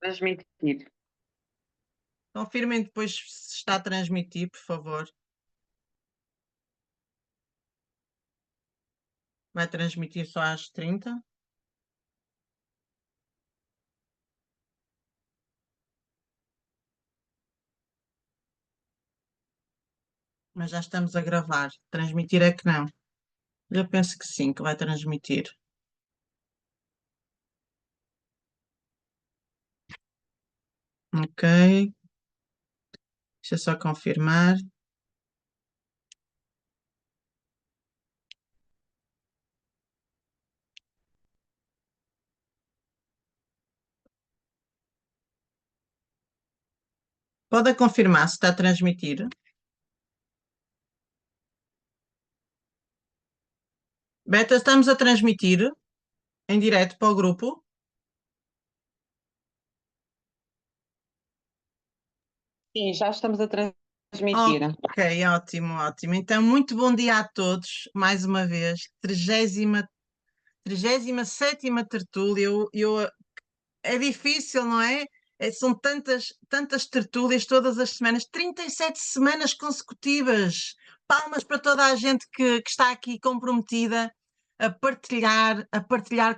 Transmitir. Confirmem depois se está a transmitir, por favor. Vai transmitir só às 30. Mas já estamos a gravar. Transmitir é que não. Eu penso que sim, que vai transmitir. Ok. Deixa eu só confirmar. Pode confirmar se está a transmitir. Beta, estamos a transmitir em direto para o grupo. Sim, já estamos a transmitir. Ok, ótimo, ótimo. Então, muito bom dia a todos, mais uma vez. 37ª tertúlia. É difícil, não é? São tantas tertúlias todas as semanas, 37 semanas consecutivas. Palmas para toda a gente que está aqui comprometida a partilhar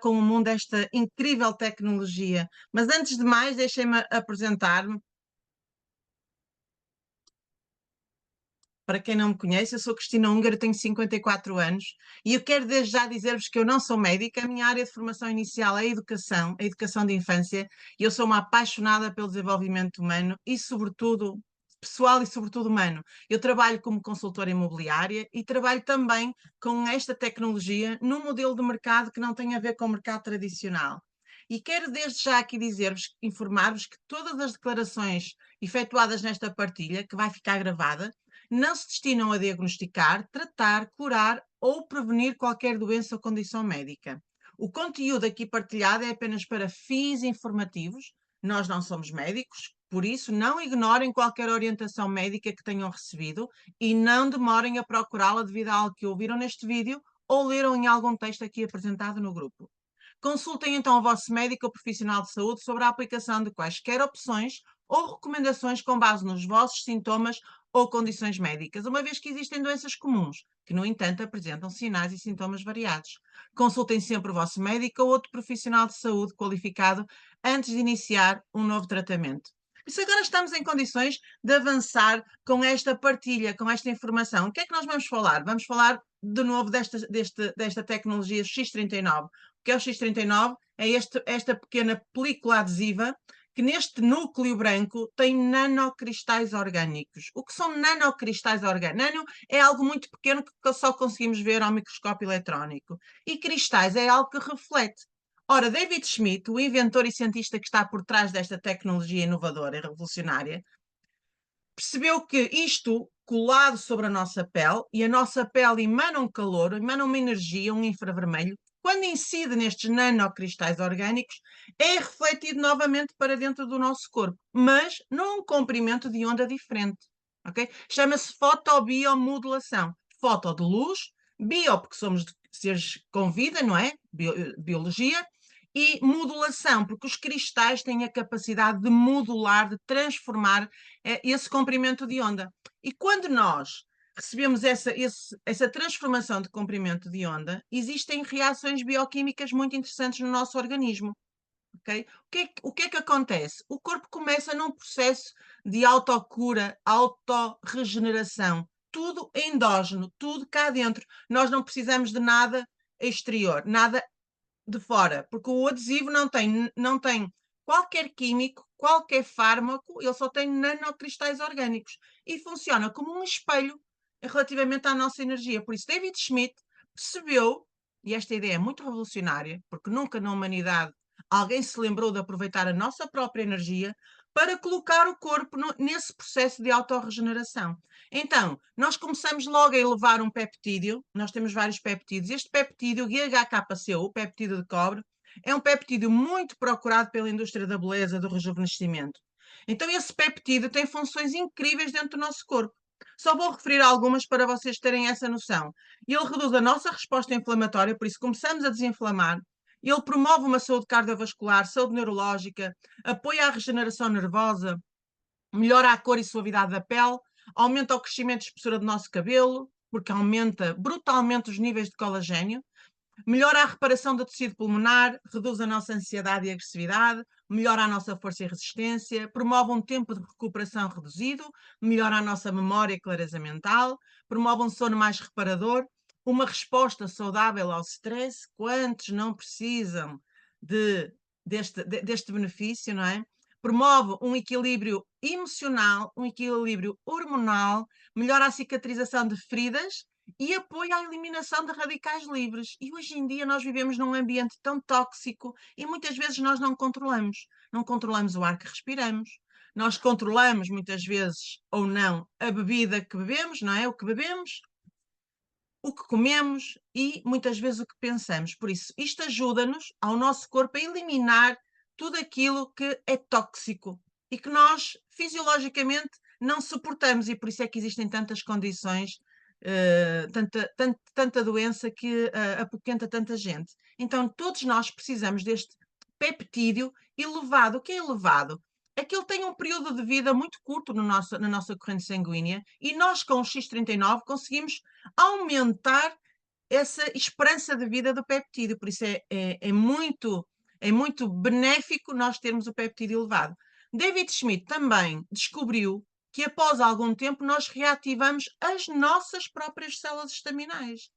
com o mundo esta incrível tecnologia. Mas antes de mais, deixem-me apresentar-me. Para quem não me conhece, eu sou Cristina Húngaro, tenho 54 anos e eu quero desde já dizer-vos que eu não sou médica, a minha área de formação inicial é a educação de infância, e eu sou uma apaixonada pelo desenvolvimento humano e, sobretudo, pessoal e, sobretudo, humano. Eu trabalho como consultora imobiliária e trabalho também com esta tecnologia num modelo de mercado que não tem a ver com o mercado tradicional. E quero desde já aqui dizer-vos, informar-vos que todas as declarações efetuadas nesta partilha, que vai ficar gravada, não se destinam a diagnosticar, tratar, curar ou prevenir qualquer doença ou condição médica. O conteúdo aqui partilhado é apenas para fins informativos. Nós não somos médicos, por isso não ignorem qualquer orientação médica que tenham recebido e não demorem a procurá-la devido a algo que ouviram neste vídeo ou leram em algum texto aqui apresentado no grupo. Consultem então o vosso médico ou profissional de saúde sobre a aplicação de quaisquer opções ou recomendações com base nos vossos sintomas ou condições médicas, uma vez que existem doenças comuns, que, no entanto, apresentam sinais e sintomas variados. Consultem sempre o vosso médico ou outro profissional de saúde qualificado antes de iniciar um novo tratamento. E se agora estamos em condições de avançar com esta partilha, com esta informação, o que é que nós vamos falar? Vamos falar de novo desta tecnologia X39. O que é o X39? É esta pequena película adesiva que neste núcleo branco tem nanocristais orgânicos. O que são nanocristais orgânicos? Nano é algo muito pequeno que só conseguimos ver ao microscópio eletrónico. E cristais é algo que reflete. Ora, David Schmidt, o inventor e cientista que está por trás desta tecnologia inovadora e revolucionária, percebeu que isto, colado sobre a nossa pele, e a nossa pele emana um calor, emana uma energia, um infravermelho, quando incide nestes nanocristais orgânicos, é refletido novamente para dentro do nosso corpo, mas num comprimento de onda diferente. Okay? Chama-se fotobiomodulação. Foto de luz, bio, porque somos seres com vida, não é? Biologia, e modulação, porque os cristais têm a capacidade de modular, de transformar esse comprimento de onda. E quando nós recebemos essa transformação de comprimento de onda, existem reações bioquímicas muito interessantes no nosso organismo. Okay? O que é que acontece? O corpo começa num processo de autocura, autorregeneração. Tudo endógeno, tudo cá dentro. Nós não precisamos de nada exterior, nada de fora, porque o adesivo não tem qualquer químico, qualquer fármaco, ele só tem nanocristais orgânicos e funciona como um espelho relativamente à nossa energia. Por isso, David Schmidt percebeu, e esta ideia é muito revolucionária, porque nunca na humanidade alguém se lembrou de aproveitar a nossa própria energia para colocar o corpo nesse processo de autorregeneração. Então, nós começamos logo a elevar um peptídeo, nós temos vários peptídeos. Este peptídeo, GHKCO, o peptídeo de cobre, é um peptídeo muito procurado pela indústria da beleza, do rejuvenescimento. Então, esse peptídeo tem funções incríveis dentro do nosso corpo. Só vou referir algumas para vocês terem essa noção. Ele reduz a nossa resposta inflamatória, por isso começamos a desinflamar. Ele promove uma saúde cardiovascular, saúde neurológica, apoia a regeneração nervosa, melhora a cor e suavidade da pele, aumenta o crescimento e espessura do nosso cabelo, porque aumenta brutalmente os níveis de colagênio, melhora a reparação do tecido pulmonar, reduz a nossa ansiedade e agressividade, melhora a nossa força e resistência, promove um tempo de recuperação reduzido, melhora a nossa memória e clareza mental, promove um sono mais reparador, uma resposta saudável ao stress. Quantos não precisam deste benefício, não é? Promove um equilíbrio emocional, um equilíbrio hormonal, melhora a cicatrização de feridas e apoia a eliminação de radicais livres. E hoje em dia nós vivemos num ambiente tão tóxico e muitas vezes nós não controlamos. Não controlamos o ar que respiramos, nós controlamos muitas vezes ou não a bebida que bebemos, não é? O que bebemos, o que comemos e muitas vezes o que pensamos. Por isso, isto ajuda-nos ao nosso corpo a eliminar tudo aquilo que é tóxico e que nós fisiologicamente não suportamos, e por isso é que existem tantas condições, tanta doença que apoquenta tanta gente. Então, todos nós precisamos deste peptídeo elevado. O que é elevado? É que ele tem um período de vida muito curto na nossa corrente sanguínea e nós, com o X39, conseguimos aumentar essa esperança de vida do peptídeo. Por isso é muito benéfico nós termos o peptídeo elevado. David Schmidt também descobriu que após algum tempo nós reativamos as nossas próprias células estaminais.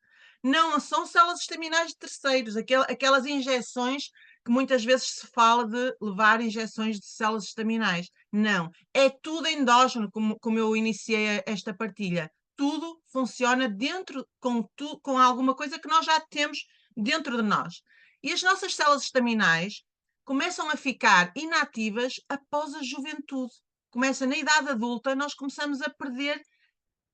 Não são células estaminais de terceiros, aquelas injeções que muitas vezes se fala de levar injeções de células estaminais. Não, é tudo endógeno, como eu iniciei esta partilha. Tudo funciona dentro, com alguma coisa que nós já temos dentro de nós. E as nossas células estaminais começam a ficar inativas após a juventude. Começa na idade adulta, nós começamos a perder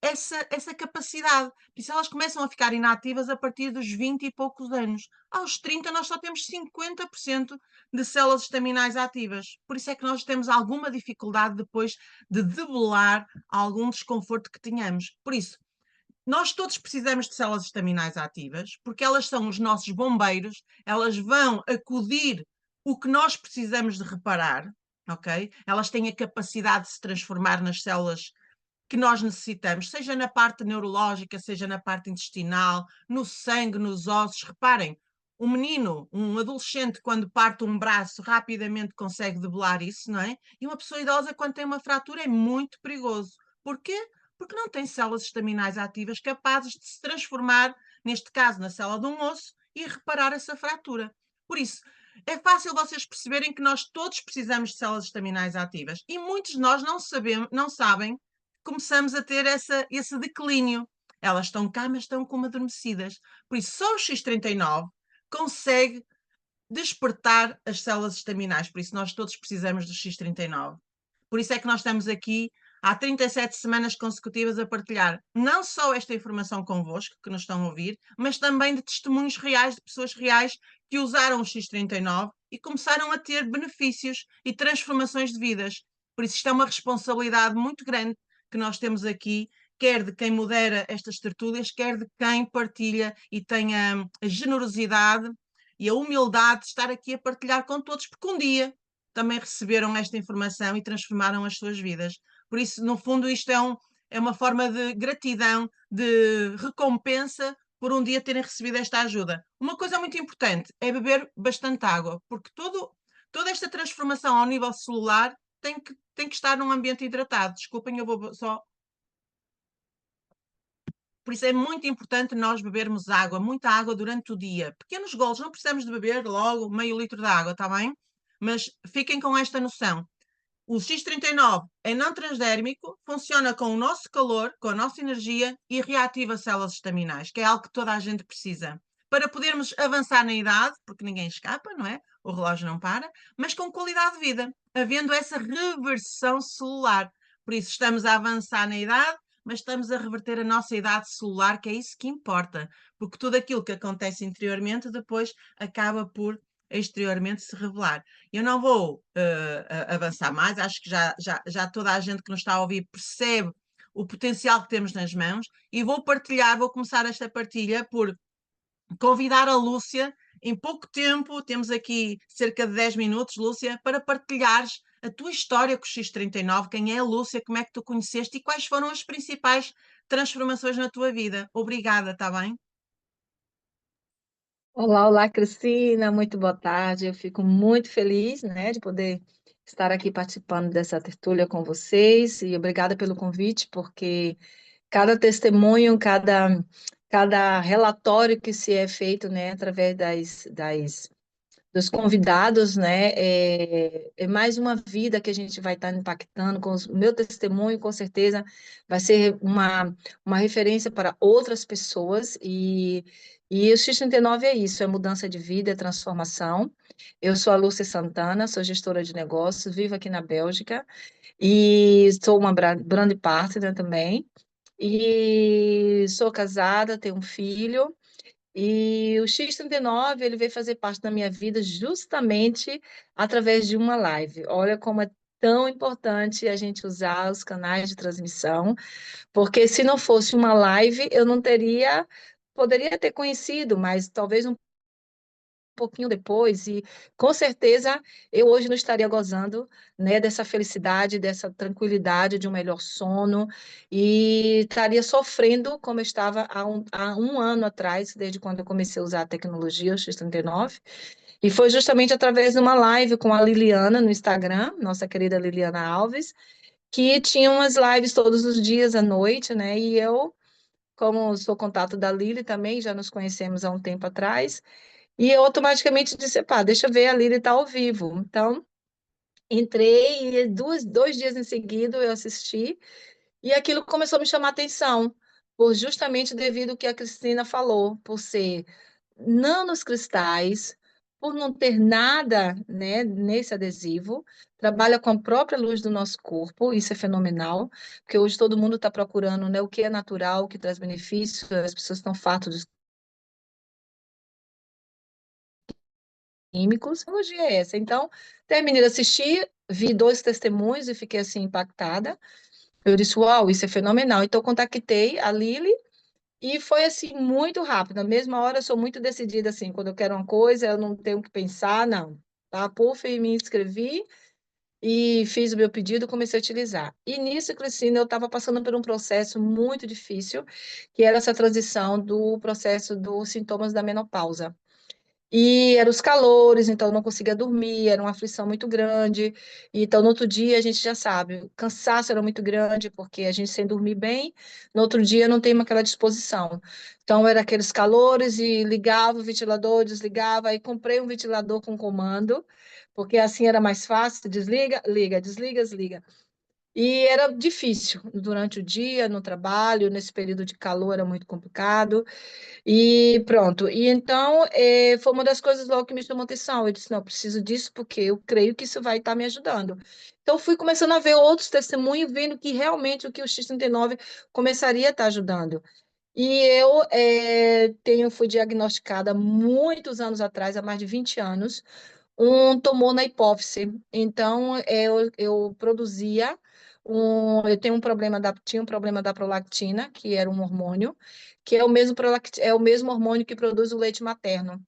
essa capacidade. Por isso elas começam a ficar inativas a partir dos 20 e poucos anos. Aos 30 nós só temos 50% de células estaminais ativas. Por isso é que nós temos alguma dificuldade depois de debelar algum desconforto que tenhamos. Por isso, nós todos precisamos de células estaminais ativas, porque elas são os nossos bombeiros, elas vão acudir o que nós precisamos de reparar, ok? Elas têm a capacidade de se transformar nas células que nós necessitamos, seja na parte neurológica, seja na parte intestinal, no sangue, nos ossos. Reparem, um menino, um adolescente, quando parte um braço, rapidamente consegue debelar isso, não é? E uma pessoa idosa, quando tem uma fratura, é muito perigoso. Porquê? Porque não tem células estaminais ativas capazes de se transformar, neste caso, na célula de um osso e reparar essa fratura. Por isso, é fácil vocês perceberem que nós todos precisamos de células estaminais ativas e muitos de nós não sabem, começamos a ter esse declínio. Elas estão cá, mas estão como adormecidas. Por isso, só o X39 consegue despertar as células estaminais. Por isso, nós todos precisamos do X39. Por isso é que nós estamos aqui há 37 semanas consecutivas a partilhar não só esta informação convosco, que nos estão a ouvir, mas também de testemunhos reais, de pessoas reais que usaram o X39 e começaram a ter benefícios e transformações de vidas. Por isso, isto é uma responsabilidade muito grande que nós temos aqui, quer de quem modera estas tertúlias, quer de quem partilha e tem a generosidade e a humildade de estar aqui a partilhar com todos, porque um dia também receberam esta informação e transformaram as suas vidas. Por isso, no fundo, isto é uma forma de gratidão, de recompensa por um dia terem recebido esta ajuda. Uma coisa muito importante é beber bastante água, porque toda esta transformação ao nível celular tem que estar num ambiente hidratado. Desculpem, eu vou só... Por isso é muito importante nós bebermos água, muita água durante o dia. Pequenos golos, não precisamos de beber logo meio litro de água, está bem? Mas fiquem com esta noção. O X39 é não transdérmico, funciona com o nosso calor, com a nossa energia e reativa células estaminais, que é algo que toda a gente precisa. Para podermos avançar na idade, porque ninguém escapa, não é? O relógio não para, mas com qualidade de vida, havendo essa reversão celular. Por isso, estamos a avançar na idade, mas estamos a reverter a nossa idade celular, que é isso que importa, porque tudo aquilo que acontece interiormente depois acaba por exteriormente se revelar. Eu não vou avançar mais, acho que já toda a gente que nos está a ouvir percebe o potencial que temos nas mãos e vou começar esta partilha por convidar a Lúcia em pouco tempo, temos aqui cerca de 10 minutos, Lúcia, para partilhares a tua história com o X39, quem é a Lúcia, como é que tu conheceste e quais foram as principais transformações na tua vida. Obrigada, está bem? Olá, olá, Cristina, muito boa tarde. Eu fico muito feliz, né, de poder estar aqui participando dessa tertúlia com vocês e obrigada pelo convite, porque cada testemunho, cada relatório que se é feito, né, através dos convidados, né? É mais uma vida que a gente vai estar impactando com o meu testemunho, com certeza vai ser uma referência para outras pessoas e o X39 é isso, é mudança de vida, é transformação. Eu sou a Lúcia Santana, sou gestora de negócios, vivo aqui na Bélgica e sou uma brand partner também. E sou casada, tenho um filho, e o X39, ele veio fazer parte da minha vida justamente através de uma live. Olha como é tão importante a gente usar os canais de transmissão, porque se não fosse uma live, eu não teria, poderia ter conhecido, mas talvez um pouquinho depois, e com certeza eu hoje não estaria gozando, né, dessa felicidade, dessa tranquilidade, de um melhor sono, e estaria sofrendo como eu estava há um ano atrás, desde quando eu comecei a usar a tecnologia, o X39, e foi justamente através de uma live com a Liliana no Instagram, nossa querida Liliana Alves, que tinha umas lives todos os dias à noite, né, e eu, como sou contato da Lili também, já nos conhecemos há um tempo atrás, e eu automaticamente disse, pá, deixa eu ver, a Lili está ao vivo. Então, entrei e dois dias em seguida eu assisti e aquilo começou a me chamar a atenção, por justamente devido ao que a Cristina falou, por ser nanoscristais, por não ter nada, né, nesse adesivo, trabalha com a própria luz do nosso corpo, isso é fenomenal, porque hoje todo mundo está procurando, né, o que é natural, o que traz benefício, as pessoas estão fartas químicos. Hoje é essa. Então, terminei de assistir, vi dois testemunhos e fiquei assim impactada. Eu disse, uau, isso é fenomenal. Então, contactei a Lili e foi assim muito rápido. Na mesma hora, eu sou muito decidida assim, quando eu quero uma coisa, eu não tenho que pensar, não. Tá? Puf, e me inscrevi e fiz o meu pedido, comecei a utilizar. E nisso, Cristina, eu estava passando por um processo muito difícil, que era essa transição do processo dos sintomas da menopausa. E eram os calores, então eu não conseguia dormir, era uma aflição muito grande. Então, no outro dia, a gente já sabe, o cansaço era muito grande, porque a gente sem dormir bem, no outro dia não tem aquela disposição. Então, era aqueles calores e ligava o ventilador, desligava, aí comprei um ventilador com comando, porque assim era mais fácil, desliga, liga, desliga, desliga. E era difícil durante o dia, no trabalho, nesse período de calor era muito complicado. E pronto. E então, foi uma das coisas logo que me chamou atenção. Eu disse, não, eu preciso disso porque eu creio que isso vai estar me ajudando. Então, fui começando a ver outros testemunhos, vendo que realmente o que o X39 começaria a estar ajudando. E eu fui diagnosticada muitos anos atrás, há mais de 20 anos, um tumor na hipófise. Então, eu produzia eu tenho um problema tinha um problema da prolactina, que era um hormônio, que é o mesmo é o mesmo hormônio que produz o leite materno.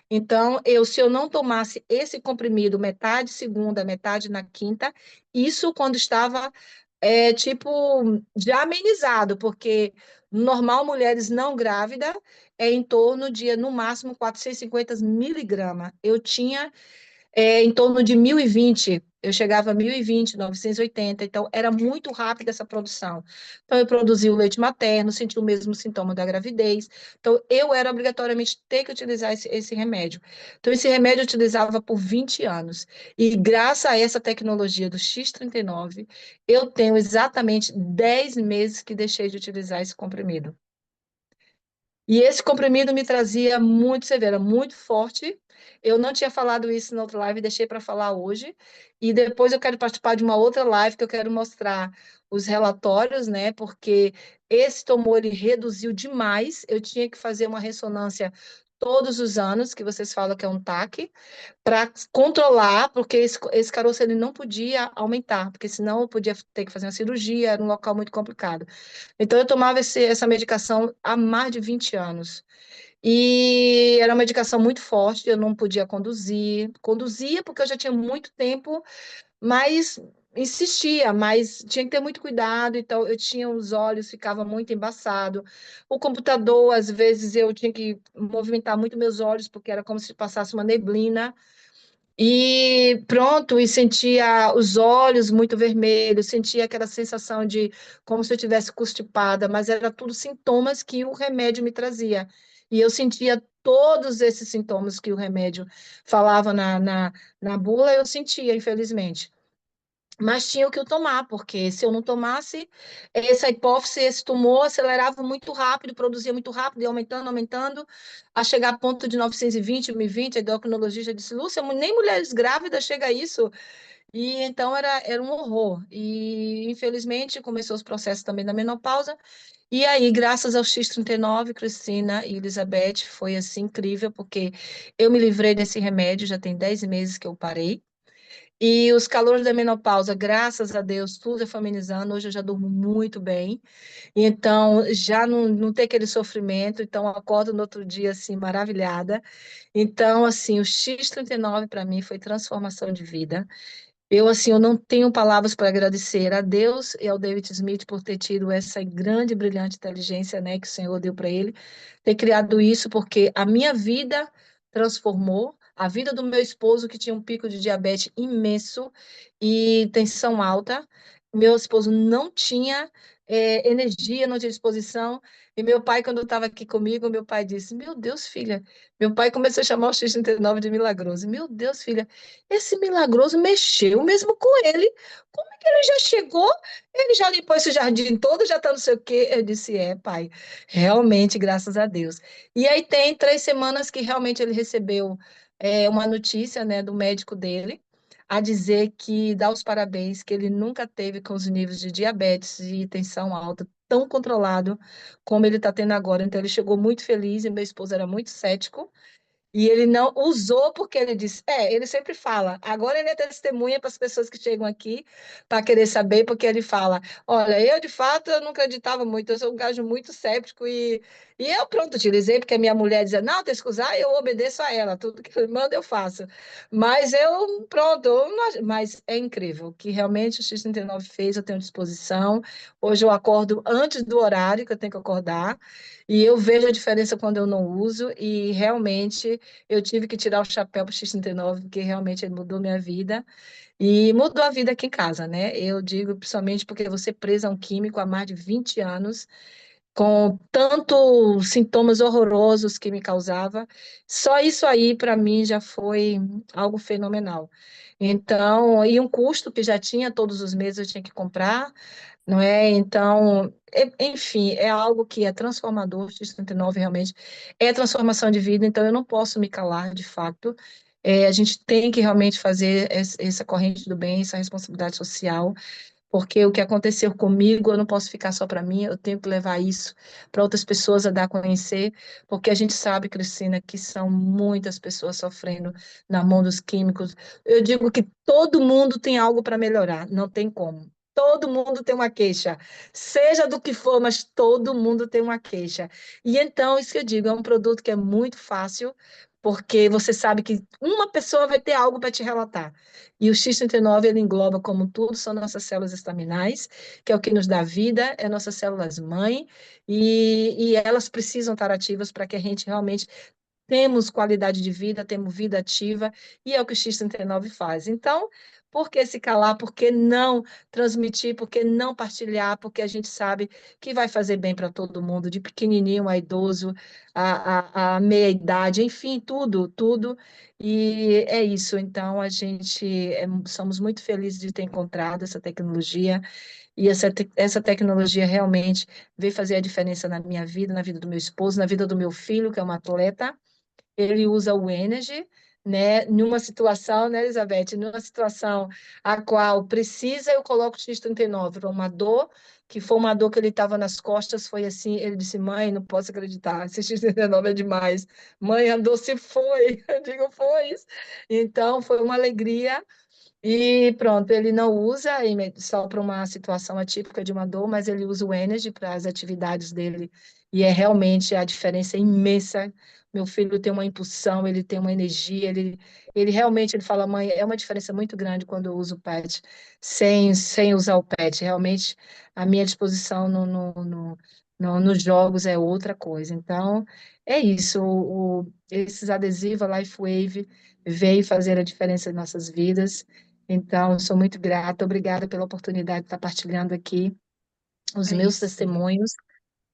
Então, se eu não tomasse esse comprimido metade segunda, metade na quinta, isso quando estava tipo já amenizado, porque normal mulheres não grávidas é em torno de no máximo 450 miligramas. Eu tinha em torno de 1020, eu chegava a 1020, 980, então era muito rápida essa produção. Então eu produzia o leite materno, senti o mesmo sintoma da gravidez, então eu era obrigatoriamente ter que utilizar esse remédio. Então esse remédio eu utilizava por 20 anos, e graças a essa tecnologia do X39, eu tenho exatamente 10 meses que deixei de utilizar esse comprimido. E esse comprimido me trazia muito severo, muito forte. Eu não tinha falado isso na outra live, deixei para falar hoje. E depois eu quero participar de uma outra live que eu quero mostrar os relatórios, né? Porque esse tumor ele reduziu demais. Eu tinha que fazer uma ressonância todos os anos, que vocês falam que é um TAC, para controlar, porque esse caroço ele não podia aumentar, porque senão eu podia ter que fazer uma cirurgia, era um local muito complicado. Então, eu tomava essa medicação há mais de 20 anos. E era uma medicação muito forte, eu não podia conduzir. Conduzia porque eu já tinha muito tempo, mas insistia, mas tinha que ter muito cuidado, então eu tinha os olhos, ficava muito embaçado. O computador, às vezes, eu tinha que movimentar muito meus olhos, porque era como se passasse uma neblina. E pronto, e sentia os olhos muito vermelhos, sentia aquela sensação de como se eu tivesse constipada, mas era tudo sintomas que o remédio me trazia. E eu sentia todos esses sintomas que o remédio falava na bula, eu sentia, infelizmente. Mas tinha que eu tomar, porque se eu não tomasse, essa hipófise, esse tumor acelerava muito rápido, produzia muito rápido, e aumentando, aumentando, a chegar a ponto de 920, 1020, a endocrinologista disse, Lúcia, nem mulheres grávidas chega a isso. E então era um horror. E infelizmente começou os processos também da menopausa. E aí, graças ao X39, Cristina e Elizabeth, foi assim incrível, porque eu me livrei desse remédio, já tem 10 meses que eu parei. E os calores da menopausa, graças a Deus, tudo é feminizando. Hoje eu já durmo muito bem. Então, já não tem aquele sofrimento. Então, eu acordo no outro dia, assim, maravilhada. Então, assim, o X39 para mim foi transformação de vida. Eu, assim, eu não tenho palavras para agradecer a Deus e ao David Smith por ter tido essa grande, brilhante inteligência, né, que o Senhor deu para ele, ter criado isso, porque a minha vida transformou, a vida do meu esposo, que tinha um pico de diabetes imenso e tensão alta. Meu esposo não tinha energia, não tinha disposição. E meu pai, quando estava aqui comigo, meu pai disse: Meu Deus, filha. Meu pai começou a chamar o X39 de milagroso. Meu Deus, filha. Esse milagroso mexeu mesmo com ele. Como é que ele já chegou? Ele já limpou esse jardim todo, já está não sei o quê. Eu disse, pai, realmente, graças a Deus. E aí tem 3 semanas que realmente ele recebeu uma notícia, né, do médico dele, a dizer que dá os parabéns, que ele nunca teve com os níveis de diabetes e tensão alta tão controlado como ele está tendo agora. Então ele chegou muito feliz e meu esposo era muito cético. E ele não usou porque ele disse, ele sempre fala, agora ele é testemunha para as pessoas que chegam aqui para querer saber, porque ele fala, olha, eu de fato eu não acreditava muito, eu sou um gajo muito cético e eu pronto, utilizei, porque a minha mulher dizia, não, tem que usar, eu obedeço a ela, tudo que ele manda eu faço. Mas eu, pronto, mas é incrível, que realmente o X39 fez, eu tenho disposição, hoje eu acordo antes do horário que eu tenho que acordar, e eu vejo a diferença quando eu não uso, e realmente eu tive que tirar o chapéu para o X39, porque realmente ele mudou minha vida. E mudou a vida aqui em casa, né? Eu digo principalmente porque você presa a um químico há mais de 20 anos, com tantos sintomas horrorosos que me causava. Só isso aí, para mim, já foi algo fenomenal. Então, e um custo que já tinha todos os meses eu tinha que comprar, não é? Então, enfim, é algo que é transformador, o X39 realmente é transformação de vida, então eu não posso me calar, de fato. A gente tem que realmente fazer essa corrente do bem, essa responsabilidade social, porque o que aconteceu comigo, eu não posso ficar só para mim, eu tenho que levar isso para outras pessoas a dar a conhecer, porque a gente sabe, Cristina, que são muitas pessoas sofrendo na mão dos químicos. Eu digo que todo mundo tem algo para melhorar, não tem como. Todo mundo tem uma queixa, seja do que for, mas todo mundo tem uma queixa. E então, isso que eu digo, é um produto que é muito fácil, porque você sabe que uma pessoa vai ter algo para te relatar. E o X39, ele engloba como tudo, são nossas células estaminais, que é o que nos dá vida, é nossas células mãe, e elas precisam estar ativas para que a gente realmente temos qualidade de vida, temos vida ativa, e é o que o X39 faz. Então, por que se calar? Por que não transmitir? Por que não partilhar? Porque a gente sabe que vai fazer bem para todo mundo, de pequenininho a idoso, a meia-idade, enfim, tudo, tudo. E é isso. Então, a gente somos muito felizes de ter encontrado essa tecnologia, e essa tecnologia realmente veio fazer a diferença na minha vida, na vida do meu esposo, na vida do meu filho, que é um atleta. Ele usa o Energy, né? Numa situação, né, Elizabeth? Numa situação a qual precisa, eu coloco o X39 para uma dor, que foi uma dor que ele estava nas costas, foi assim, ele disse, mãe, não posso acreditar, esse X39 é demais. Mãe, a dor se foi. Eu digo, foi. Então, foi uma alegria, E pronto, ele não usa só para uma situação atípica de uma dor, mas ele usa o Energy para as atividades dele. E é realmente a diferença é imensa. Meu filho tem uma impulsão, ele tem uma energia, ele realmente ele fala, mãe, é uma diferença muito grande quando eu uso o PET, sem usar o PET. Realmente, a minha disposição nos jogos é outra coisa. Então, é isso. Esses adesivos, a LifeWave, veio fazer a diferença em nossas vidas. Então, eu sou muito grata, obrigada pela oportunidade de estar partilhando aqui os É meus isso. testemunhos.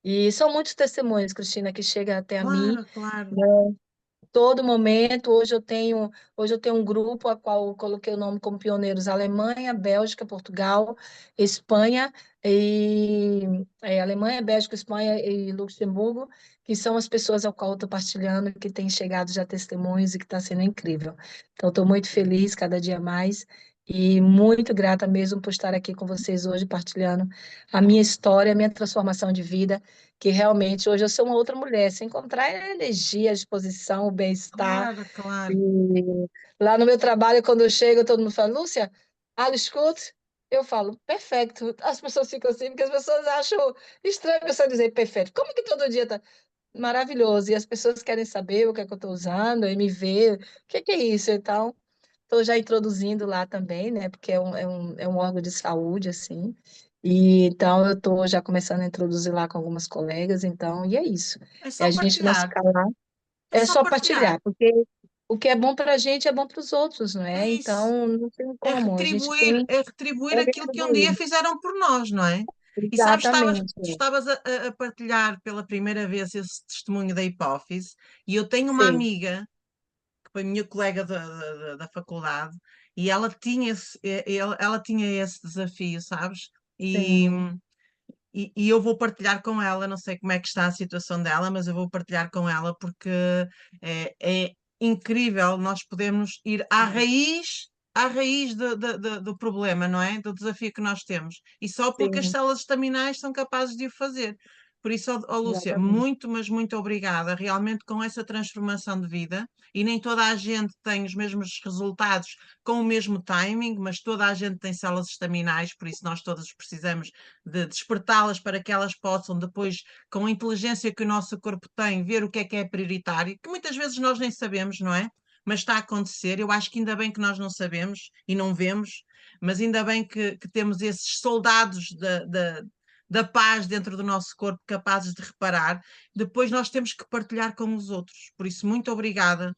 E são muitos testemunhos, Cristina, que chegam até a mim, Claro, claro. né, todo momento. Hoje eu tenho um grupo a qual eu coloquei o nome como pioneiros: Alemanha, Bélgica, Portugal, Espanha Alemanha, Bélgica, Espanha e Luxemburgo, que são as pessoas ao qual eu estou partilhando, que têm chegado já testemunhos e que está sendo incrível. Então, estou muito feliz cada dia mais e muito grata mesmo por estar aqui com vocês hoje, partilhando a minha história, a minha transformação de vida, que realmente hoje eu sou uma outra mulher. Se encontrar a energia, a disposição, o bem-estar. Claro, claro. E lá no meu trabalho, quando eu chego, todo mundo fala, Lúcia, alles gut? Eu falo, perfeito. As pessoas ficam assim, porque as pessoas acham estranho a pessoa dizer perfeito. Como que todo dia tá maravilhoso? E as pessoas querem saber o que é que eu estou usando, e me ver, o que é isso? Então, estou já introduzindo lá também, né? Porque é um órgão de saúde, assim. E então eu estou já começando a introduzir lá com algumas colegas, então, e é isso. É É só a gente não se partilhar. calar, É é só só partilhar. partilhar, porque o que é bom para a gente é bom para os outros, não É é? isso. Então, não tem como, a gente tem É retribuir é aquilo que um dia retribuir. fizeram por nós, não é? E sabes, Exatamente. tu estavas a partilhar pela primeira vez esse testemunho da hipófise, e eu tenho uma Sim, amiga, que foi minha colega da faculdade, e ela tinha esse desafio, sabes? E, sim, e eu vou partilhar com ela, não sei como é que está a situação dela, mas eu vou partilhar com ela porque é incrível nós podemos ir à raiz do problema, não é? Do desafio que nós temos. E só porque as sim, células estaminais são capazes de o fazer. Por isso, ó Lúcia, exatamente. muito, mas muito obrigada, realmente com essa transformação de vida. E nem toda a gente tem os mesmos resultados com o mesmo timing, mas toda a gente tem células estaminais, por isso nós todos precisamos de despertá-las para que elas possam depois, com a inteligência que o nosso corpo tem, ver o que é prioritário, que muitas vezes nós nem sabemos, não é? Mas está a acontecer. Eu acho que ainda bem que nós não sabemos e não vemos, mas ainda bem que temos esses soldados da paz dentro do nosso corpo capazes de reparar. Depois nós temos que partilhar com os outros. Por isso, muito obrigada,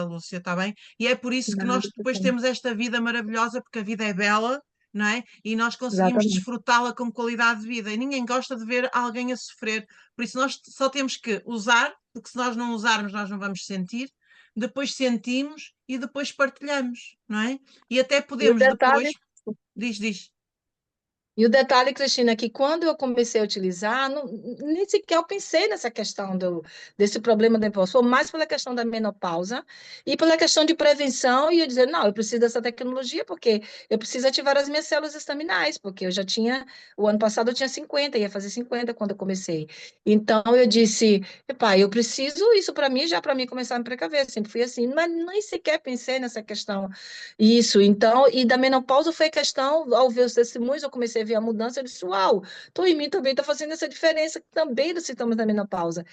Lúcia, está bem? E é por isso que Nada nós que depois tem. temos esta vida maravilhosa, porque a vida é bela, não é? E nós conseguimos Exatamente. desfrutá-la com qualidade de vida. E ninguém gosta de ver alguém a sofrer. Por isso nós só temos que usar, porque se nós não usarmos, nós não vamos sentir. Depois sentimos e depois partilhamos, não é? E até E o podemos depois. detalhe Diz. E o detalhe, Cristina, é que quando eu comecei a utilizar, nem sequer eu pensei nessa questão desse problema da menopausa, foi mais pela questão da menopausa e pela questão de prevenção, e eu dizer, não, eu preciso dessa tecnologia porque eu preciso ativar as minhas células estaminais, porque eu já tinha, o ano passado eu tinha 50, ia fazer 50 quando eu comecei. Então eu disse, pai, eu preciso isso para mim, já para mim começar a me precaver, sempre fui assim, mas nem sequer pensei nessa questão. Isso, então, e da menopausa foi a questão, ao ver os testemunhos, eu comecei a ver a mudança, eu disse, uau, tô em mim também, está fazendo essa diferença também dos sintomas da menopausa.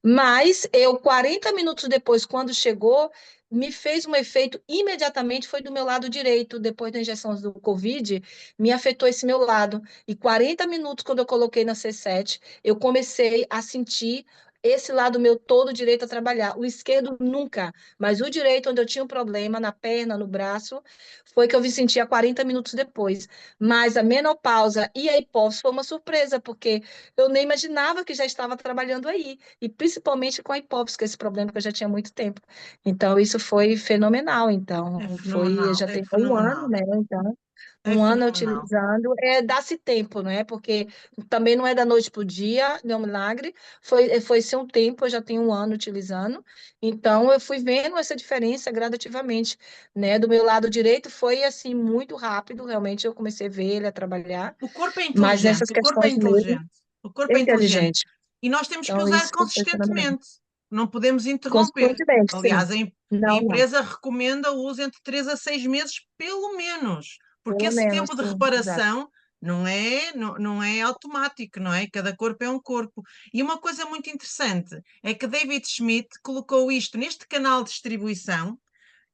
Mas eu, 40 minutos depois, quando chegou, me fez um efeito imediatamente, foi do meu lado direito, depois da injeção do Covid, me afetou esse meu lado. E 40 minutos, quando eu coloquei na C7, eu comecei a sentir esse lado meu todo direito a trabalhar. O esquerdo nunca, mas o direito, onde eu tinha um problema, na perna, no braço, foi que eu me sentia 40 minutos depois. Mas a menopausa e a hipófise foi uma surpresa, porque eu nem imaginava que já estava trabalhando aí, e principalmente com a hipófise, que é esse problema que eu já tinha há muito tempo. Então, isso foi fenomenal. Então, já É tem um ano, fenomenal, né? Então, é um ano fenomenal. utilizando, dá-se tempo, não é? Porque também não é da noite para o dia, não é um milagre, foi ser um tempo, eu já tenho um ano utilizando, então eu fui vendo essa diferença gradativamente, né? Do meu lado direito foi assim, muito rápido, realmente eu comecei a ver ele a trabalhar, O corpo é mas nessas inteligente, o corpo é questões mesmo, inteligente, o corpo é é inteligente. inteligente. E nós temos que Então, usar isso foi fenomenal. consistentemente. não podemos interromper. Consequentemente, sim. Aliás, a Não, não. empresa recomenda o uso entre 3 a 6 meses, pelo menos, porque Pelo esse menos, tempo de sim, exato. reparação não é automático, não é? Cada corpo é um corpo. E uma coisa muito interessante é que David Schmidt colocou isto neste canal de distribuição,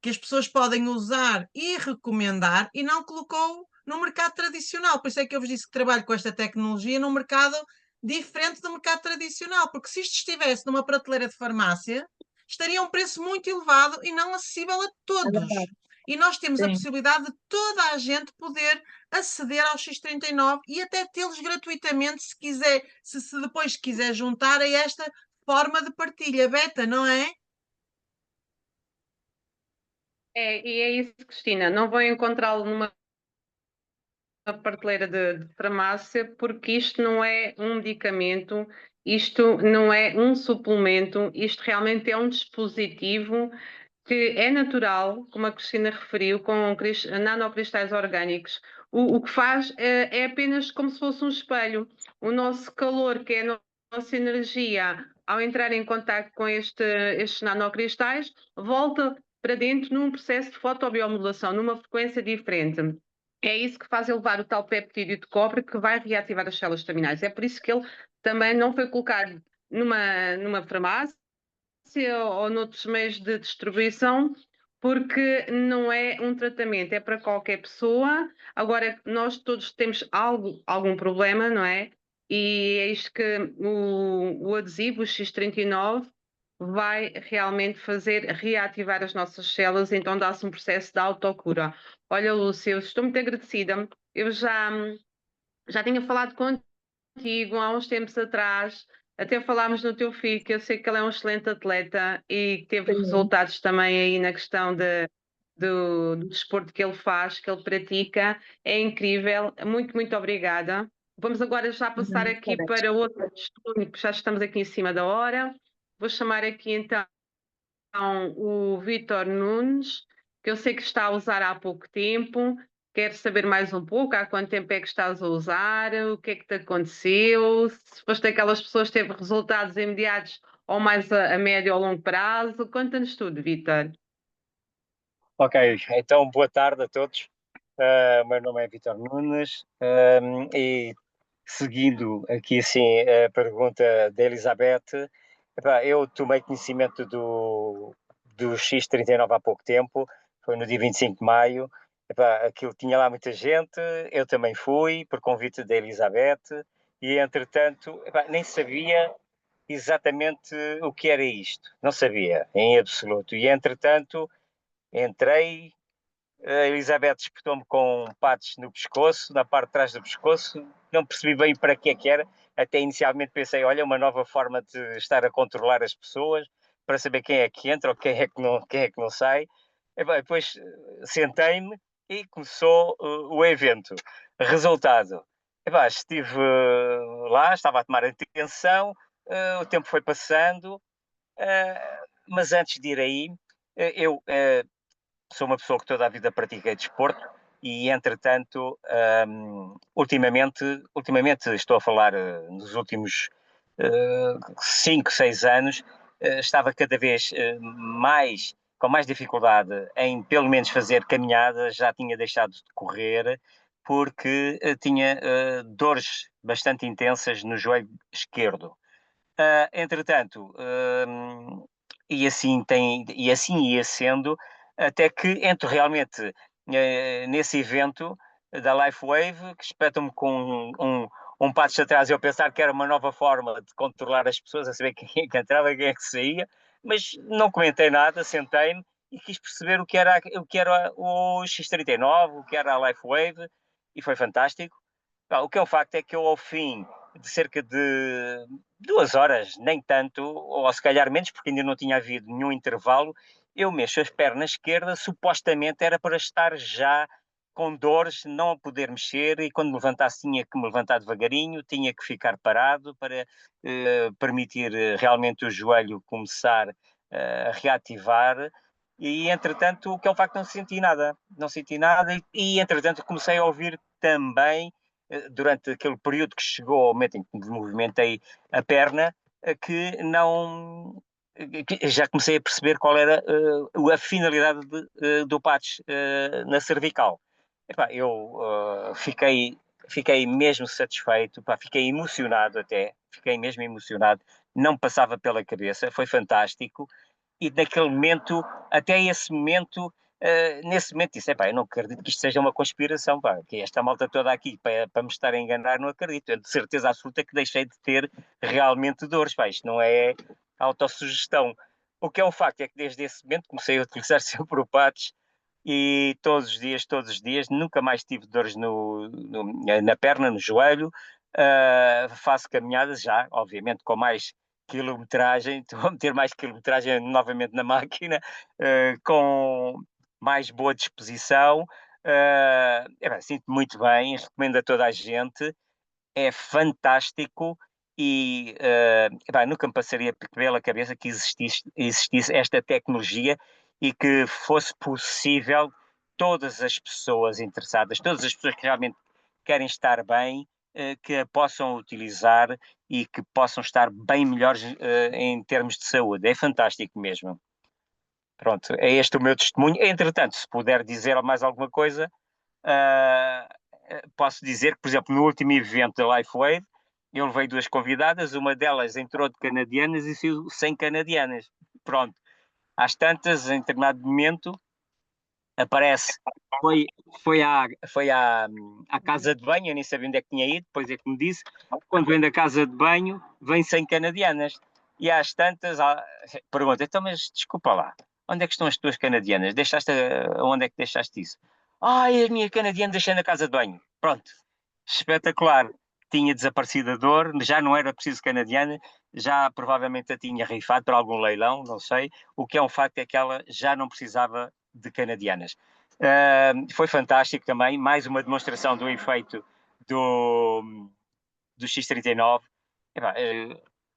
que as pessoas podem usar e recomendar, e não colocou no mercado tradicional. Por isso é que eu vos disse que trabalho com esta tecnologia num mercado diferente do mercado tradicional, porque se isto estivesse numa prateleira de farmácia, estaria a um preço muito elevado e não acessível a É todos. verdade. E nós temos a Sim. possibilidade de toda a gente poder aceder ao X39 e até tê-los gratuitamente se quiser, se depois quiser juntar a esta forma de partilha beta, não é? E é isso, Cristina. Não vou encontrá-lo numa prateleira de farmácia, porque isto não é um medicamento, isto não é um suplemento, isto realmente é um dispositivo que é natural, como a Cristina referiu, com nanocristais orgânicos. O que faz é apenas como se fosse um espelho. O nosso calor, que é a nossa energia, ao entrar em contato com estes nanocristais, volta para dentro num processo de fotobiomodulação, numa frequência diferente. É isso que faz elevar o tal peptídeo de cobre que vai reativar as células terminais. É por isso que ele também não foi colocado numa farmácia ou noutros meios de distribuição, porque não é um tratamento, é para qualquer pessoa. Agora, nós todos temos algum problema, não é? E é isto que o adesivo, o X39, vai realmente fazer reativar as nossas células, então dá-se um processo de autocura. Olha, Lúcia, eu estou muito agradecida. Eu já tinha falado contigo há uns tempos atrás, até falámos no teu filho, que eu sei que ele é um excelente atleta e que teve Sim. resultados também aí na questão do desporto que ele faz, que ele pratica. É incrível. Muito, muito obrigada. Vamos agora já passar aqui para outro testemunho, que já estamos aqui em cima da hora. Vou chamar aqui então o Vítor Nunes, que eu sei que está a usar há pouco tempo. Quero saber mais um pouco, há quanto tempo é que estás a usar, o que é que te aconteceu, se foste aquelas pessoas que teve resultados imediatos ou mais a médio ou longo prazo. Conta-nos tudo, Vítor. Ok, então boa tarde a todos. O meu nome é Vítor Nunes e seguindo aqui assim a pergunta da Elizabeth, epá, eu tomei conhecimento do X39 há pouco tempo, foi no dia 25 de maio. Epá, aquilo tinha lá muita gente, eu também fui por convite da Elizabeth e entretanto epá, nem sabia exatamente o que era isto, não sabia em absoluto. E entretanto entrei, a Elizabeth espetou-me com patches no pescoço, na parte de trás do pescoço, não percebi bem para que é que era, até inicialmente pensei, olha, uma nova forma de estar a controlar as pessoas, para saber quem é que entra ou quem é que não sai. E, bem, depois sentei-me e começou o evento. Resultado, estive lá, estava a tomar atenção, o tempo foi passando, mas antes de ir aí, eu sou uma pessoa que toda a vida pratiquei desporto e, entretanto, ultimamente estou a falar nos últimos 5, 6 anos, estava cada vez com mais dificuldade em, pelo menos, fazer caminhadas, já tinha deixado de correr, porque tinha dores bastante intensas no joelho esquerdo. Entretanto, e assim ia sendo, até que entro realmente nesse evento da Life Wave, que espetam-me com um passo atrás, eu pensar que era uma nova forma de controlar as pessoas, a saber quem é que entrava, quem é que saía, mas não comentei nada, sentei-me e quis perceber o que era o X39, o que era a Life Wave, e foi fantástico. O que é um facto é que eu, ao fim de cerca de 2 horas, nem tanto, ou se calhar menos, porque ainda não tinha havido nenhum intervalo, eu mexo as pernas esquerdas, supostamente era para estar já com dores, não a poder mexer, e quando me levantasse tinha que me levantar devagarinho, tinha que ficar parado para permitir realmente o joelho começar a reativar. E entretanto, o que é um facto, não senti nada, e entretanto comecei a ouvir também durante aquele período que chegou ao momento em que movimentei a perna, que não já comecei a perceber qual era a finalidade do patch na cervical. Epá, eu fiquei mesmo satisfeito, pá, fiquei emocionado até, fiquei mesmo emocionado, não me passava pela cabeça, foi fantástico, e naquele momento, até esse momento, nesse momento disse, epá, eu não acredito que isto seja uma conspiração, pá, que esta malta toda aqui para me estar a enganar, não acredito, eu de certeza absoluta que deixei de ter realmente dores, pá, isto não é autossugestão. O que é um facto é que desde esse momento comecei a utilizar sempre o patch, e todos os dias, nunca mais tive dores na perna, no joelho, faço caminhadas já, obviamente com mais quilometragem, estou a meter mais quilometragem novamente na máquina, com mais boa disposição, sinto muito bem, recomendo a toda a gente, é fantástico e nunca me passaria pela cabeça que existisse esta tecnologia e que fosse possível todas as pessoas interessadas, todas as pessoas que realmente querem estar bem, que a possam utilizar e que possam estar bem melhores em termos de saúde. É fantástico mesmo. Pronto, é este o meu testemunho. Entretanto, se puder dizer mais alguma coisa, posso dizer que, por exemplo, no último evento da LifeWave, eu levei 2 convidadas, uma delas entrou de canadianas e saiu sem canadianas. Pronto. Às tantas, em determinado momento, aparece, foi à casa de banho, eu nem sabia onde é que tinha ido, depois é que me disse, quando vem da casa de banho, vem sem canadianas. E às tantas, pergunta, então, mas desculpa lá, onde é que estão as tuas canadianas? Onde é que deixaste isso? Ai, a minha canadiana deixei na casa de banho. Pronto, espetacular. Tinha desaparecido a dor, já não era preciso canadiana, já provavelmente a tinha rifado para algum leilão, não sei. O que é um facto é que ela já não precisava de canadianas. Foi fantástico também, mais uma demonstração do efeito do X39.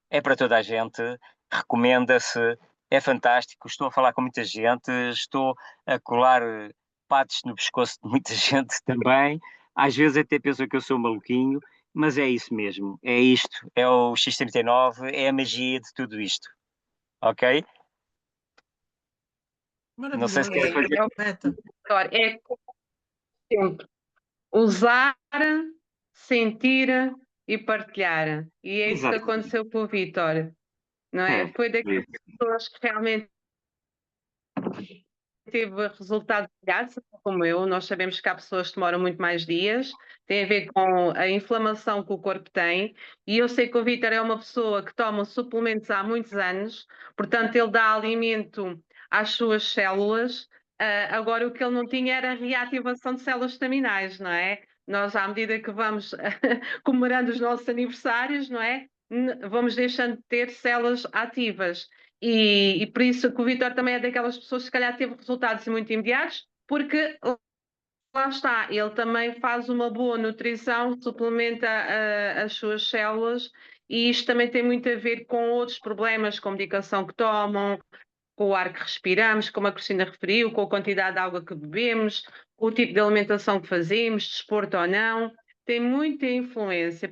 É para toda a gente, recomenda-se, é fantástico. Estou a falar com muita gente, estou a colar patos no pescoço de muita gente também. Às vezes até pensam que eu sou maluquinho, mas é isso mesmo. É isto, é o X39, é a magia de tudo isto. Ok? Não sei se Maravilhoso. quer fazer. É o Correto. melhor, é sempre usar, sentir e partilhar. E é isso que Exato. aconteceu com o Vítor, não é? Foi daquelas pessoas que realmente teve resultados imediatos, como eu. Nós sabemos que há pessoas que demoram muito mais dias, tem a ver com a inflamação que o corpo tem, e eu sei que o Vítor é uma pessoa que toma suplementos há muitos anos, portanto ele dá alimento às suas células. Agora o que ele não tinha era a reativação de células estaminais, não é? Nós, à medida que vamos comemorando os nossos aniversários, não é? Vamos deixando de ter células ativas. E por isso que o Vítor também é daquelas pessoas que se calhar teve resultados muito imediatos, porque lá está, ele também faz uma boa nutrição, suplementa as suas células, e isto também tem muito a ver com outros problemas, com a medicação que tomam, com o ar que respiramos, como a Cristina referiu, com a quantidade de água que bebemos, com o tipo de alimentação que fazemos, desporto ou não, tem muita influência.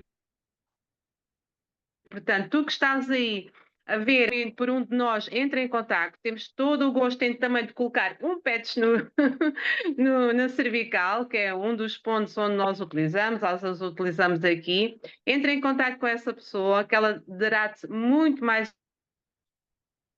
Portanto, tu que estás aí a ver por um de nós, entra em contato. Temos todo o gosto em também de colocar um patch na cervical, que é um dos pontos onde nós utilizamos, às vezes utilizamos aqui. Entra em contato com essa pessoa, que ela dará-te muito mais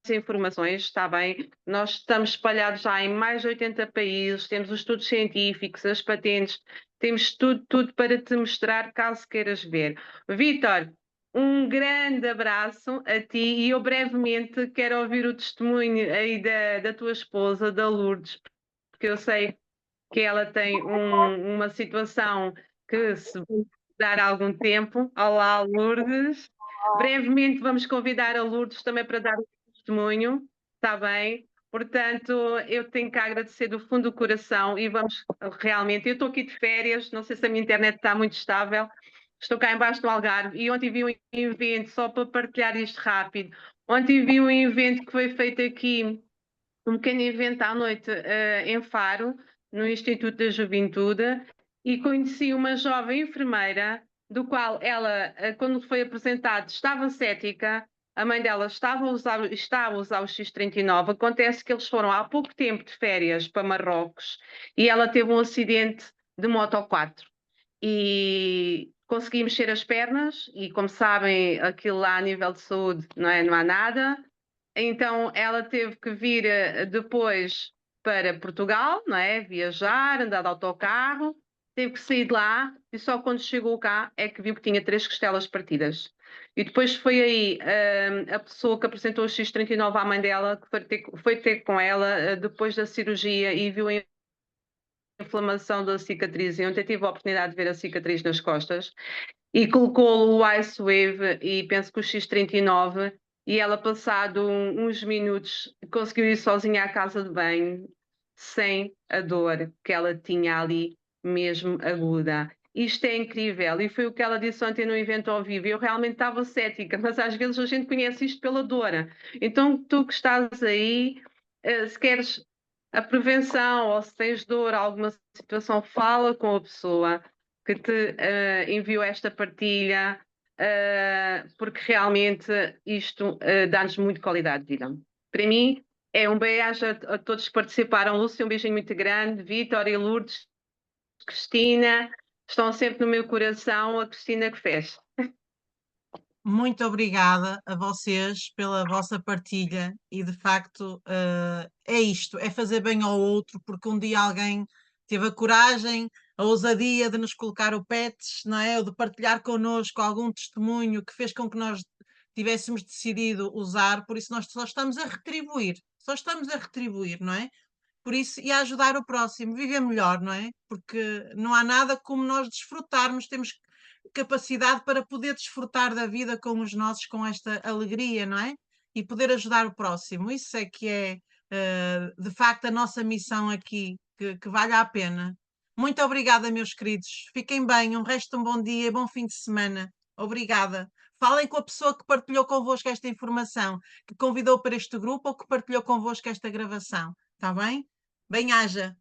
informações, está bem? Nós estamos espalhados já em mais de 80 países, temos os estudos científicos, as patentes, temos tudo para te mostrar caso queiras ver. Vítor, um grande abraço a ti e eu brevemente quero ouvir o testemunho aí da tua esposa, da Lourdes, porque eu sei que ela tem uma situação que se vai dar algum tempo. Olá, Lourdes. Brevemente vamos convidar a Lourdes também para dar o testemunho, está bem? Portanto, eu tenho que agradecer do fundo do coração e vamos realmente. Eu estou aqui de férias, não sei se a minha internet está muito estável. Estou cá embaixo do Algarve e ontem vi um evento, só para partilhar isto rápido. Ontem vi um evento que foi feito aqui, um pequeno evento à noite em Faro, no Instituto da Juventude, e conheci uma jovem enfermeira, do qual ela, quando foi apresentada, estava cética, a mãe dela está a usar o X39. Acontece que eles foram há pouco tempo de férias para Marrocos e ela teve um acidente de Moto 4 e consegui mexer as pernas e, como sabem, aquilo lá a nível de saúde não há nada. Então ela teve que vir depois para Portugal, não é? Viajar, andar de autocarro, teve que sair de lá e só quando chegou cá é que viu que tinha 3 costelas partidas. E depois foi aí a pessoa que apresentou o X39 à mãe dela, que foi ter com ela depois da cirurgia e viu a inflamação da cicatriz. Eu ontem tive a oportunidade de ver a cicatriz nas costas e colocou o Ice Wave e penso que o X39 e ela passado uns minutos conseguiu ir sozinha à casa de banho sem a dor que ela tinha ali mesmo aguda. Isto é incrível e foi o que ela disse ontem no evento ao vivo. Eu realmente estava cética, mas às vezes a gente conhece isto pela dor. Então tu que estás aí, se queres a prevenção ou se tens dor, alguma situação, fala com a pessoa que te enviou esta partilha, porque realmente isto dá-nos muito qualidade de vida. Para mim, é um beijo a todos que participaram. Lúcia, um beijinho muito grande. Vítor e Lourdes, Cristina, estão sempre no meu coração. A Cristina que fez. Muito obrigada a vocês pela vossa partilha e de facto é isto, é fazer bem ao outro, porque um dia alguém teve a coragem, a ousadia de nos colocar o pets, não é? Ou de partilhar connosco algum testemunho que fez com que nós tivéssemos decidido usar, por isso nós só estamos a retribuir, não é? Por isso, e a ajudar o próximo, viver melhor, não é? Porque não há nada como nós desfrutarmos, temos capacidade para poder desfrutar da vida com os nossos, com esta alegria, não é? E poder ajudar o próximo. Isso é que é, de facto, a nossa missão aqui, que vale a pena. Muito obrigada, meus queridos. Fiquem bem, um resto de um bom dia e bom fim de semana. Obrigada. Falem com a pessoa que partilhou convosco esta informação, que convidou para este grupo ou que partilhou convosco esta gravação. Está bem? Bem-haja.